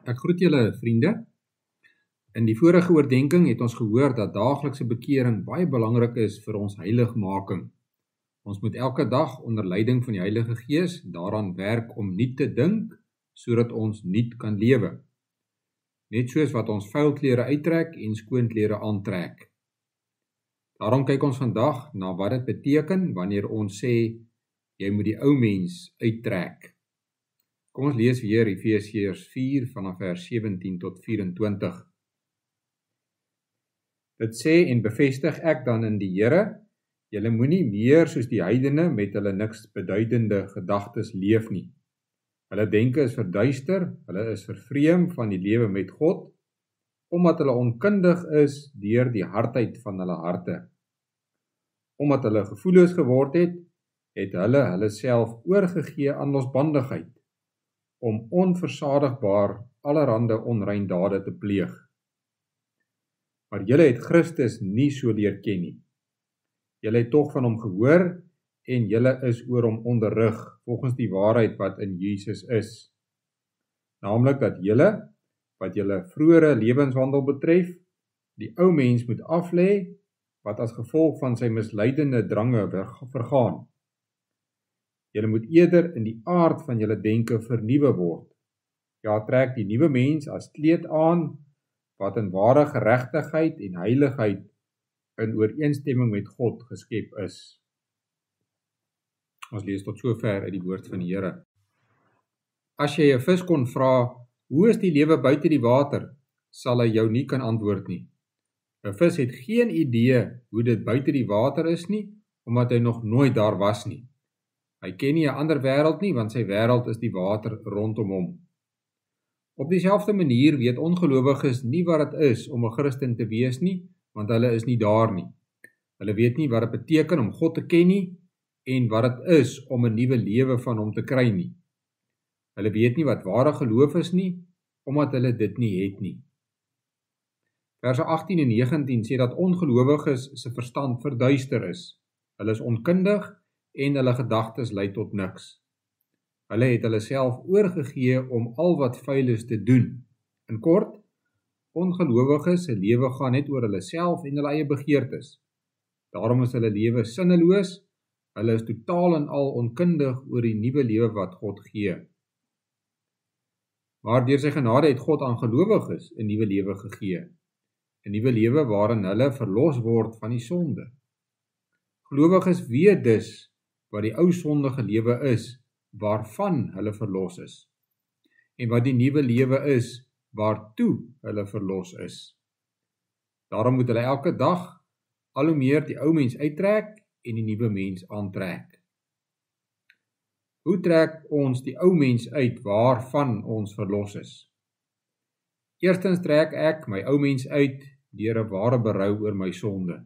Ek groet julle vriende. In die vorige oordenking het ons gehoor dat daaglikse bekering baie belangrik is vir ons heiligmaking. Ons moet elke dag onder leiding van die Heilige Gees daaraan werk om nuut te dink, sodat ons nuut kan lewe. Net soos wat ons vuil klere uittrek en skoon klere aantrek. Daarom kyk ons vandag na wat dit beteken wanneer ons sê, jy moet die ou mens uittrek. Kom ons lees weer Efesiërs 4 vanaf vers 17 tot 24. Dit sê en bevestig ek dan in die Here, julle moenie meer soos die heidene met hulle niks beduidende gedagtes leef nie. Hulle denke is verduister, hulle is vervreem van die lewe met God, omdat hulle onkundig is deur die hardheid van hulle harte. Omdat hulle gevoelloos geword het hulle self oorgegee aan losbandigheid, om onversadigbaar allerhande onrein dade te pleeg. Maar julle het Christus nie so leer ken nie. Julle het tog van hom gehoor, en julle is oor hom onderrig, volgens die waarheid wat in Jesus is. Naamlik dat julle, wat julle vroegere lewenswandel betref, die ou mens moet aflê, wat as gevolg van sy misleidende drange vergaan. Julle moet eerder in die aard van julle denke vernuwe word. Ja, trek die nuwe mens as kleed aan, wat in ware geregtigheid en heiligheid in ooreenstemming met God geskep is. Ons lees tot sover uit die woord van die Here. As jy 'n vis kon vra, hoe is die lewe buite die water, sal hy jou nie kan antwoord nie. 'n Vis het geen idee hoe dit buite die water is nie, omdat hy nog nooit daar was nie. Hy ken nie 'n ander wêreld nie, want sy wêreld is die water rondom hom. Op dieselfde manier weet ongelowiges nie wat dit is om 'n Christen te wees nie, want hulle is nie daar nie. Hulle weet nie wat dit beteken om God te ken nie, en wat dit is om 'n nuwe lewe van hom te kry nie. Hulle weet nie wat ware geloof is nie, omdat hulle dit nie het nie. Verse 18 en 19 sê dat ongelowiges se verstand verduister is. Hulle is onkundig en hulle gedagtes lei tot niks. Hulle het hulle self oorgegee om al wat vuil is te doen. In kort, ongelowiges se lewe gaan net oor hulle self en hulle eie begeertes. Daarom is hulle lewe sinneloos, hulle is totaal en al onkundig oor die nuwe lewe wat God gee. Maar deur sy genade het God aan gelowiges 'n nuwe lewe gegee. 'n Nuwe lewe waarin hulle verlos word van die sonde. Gelowiges weet dus wat die ou sondige lewe is, waarvan hulle verlos is, en wat die nuwe lewe is, waartoe hulle verlos is. Daarom moet hulle elke dag al hoe meer die ou mens uittrek en die nuwe mens aantrek. Hoe trek ons die ou mens uit waarvan ons verlos is? Eerstens trek ek my ou mens uit deur 'n ware berou oor my sonde.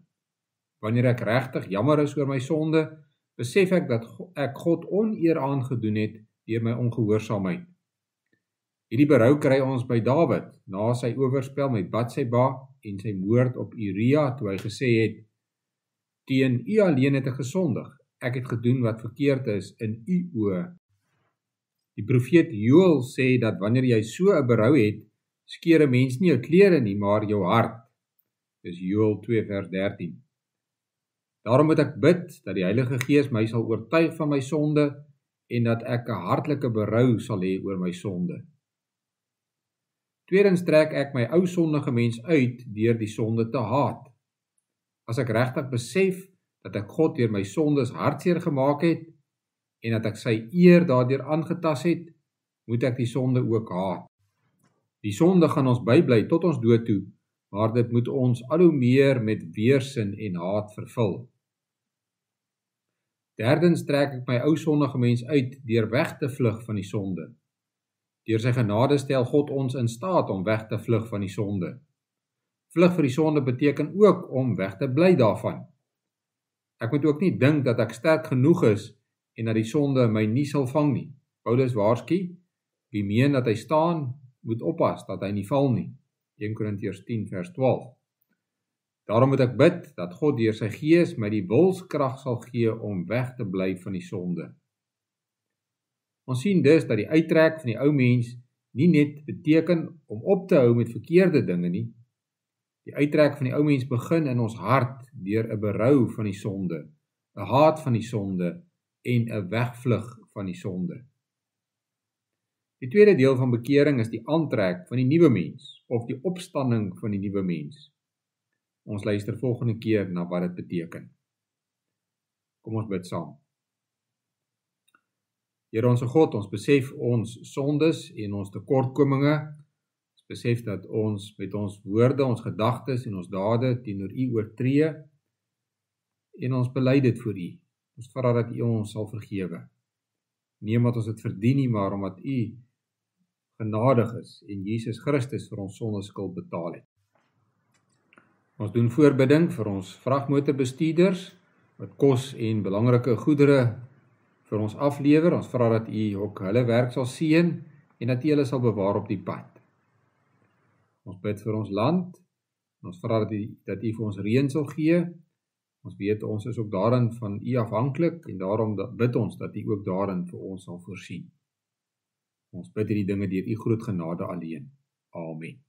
Wanneer ek regtig jammer is oor my sonde, besef ek dat ek God oneer aangedoen het deur my ongehoorsaamheid. Hierdie berou kry ons by Dawid, na sy oorspel met Batseba en sy moord op Uria, toe hy gesê het, teen u alleen het ek gesondig, ek het gedoen wat verkeerd is in u oë. Die profeet Joël sê dat wanneer jy so 'n berou het, skeer 'n mens nie jou klere nie, maar jou hart. Dis Joël 2 vers 13. Daarom moet ek bid dat die Heilige Gees my sal oortuig van my sonde en dat ek 'n hartlike berou sal hê oor my sonde. Tweedens trek ek my ou sondige mens uit deur die sonde te haat. As ek regtig besef dat ek God deur my sondes hartseer gemaak het en dat ek sy eer daardeur aangetas het, moet ek die sonde ook haat. Die sonde gaan ons bybly tot ons dood toe, maar dit moet ons al hoe meer met weersin en haat vervul. Derdens trek ek my ou sondige mens uit deur weg te vlug van die sonde. Deur sy genade stel God ons in staat om weg te vlug van die sonde. Vlug vir die sonde beteken ook om weg te bly daarvan. Ek moet ook nie dink dat ek sterk genoeg is en dat die sonde my nie sal vang nie. Paulus waarsku, wie meen dat hy staan, moet oppas dat hy nie val nie. 1 Korintiërs 10 vers 12. Daarom moet ek bid dat God deur sy Gees my die wilskrag sal gee om weg te bly van die sonde. Ons sien dus dat die uittrek van die ou mens nie net beteken om op te hou met verkeerde dinge nie. Die uittrek van die ou mens begin in ons hart deur 'n berou van die sonde, 'n haat van die sonde en 'n wegvlug van die sonde. Die tweede deel van bekering is die aantrek van die nuwe mens of die opstanding van die nuwe mens. Ons luister volgende keer na wat dit beteken. Kom ons bid saam. Here onse God, ons besef ons sondes en ons tekortkominge. Ons besef dat ons met ons woorde, ons gedagtes en ons dade teenoor U oortree en ons bely dit voor U. Ons vra dat U ons sal vergewe. Nie omdat ons dit verdien nie, maar omdat U genadig is en Jesus Christus vir ons sondeskuld betaal het. Ons doen voorbidding vir ons vragmotorbestuurders wat kos en belangrike goedere vir ons aflewer. Ons vra dat U ook hulle werk sal seën en dat U hulle sal bewaar op die pad. Ons bid vir ons land. Ons vra dat U vir ons reën sal gee. Ons weet ons is ook daarin van U afhanklik en daarom bid ons dat U ook daarin vir ons sal voorsien. Ons bid hierdie dinge deur U groot genade alleen. Amen.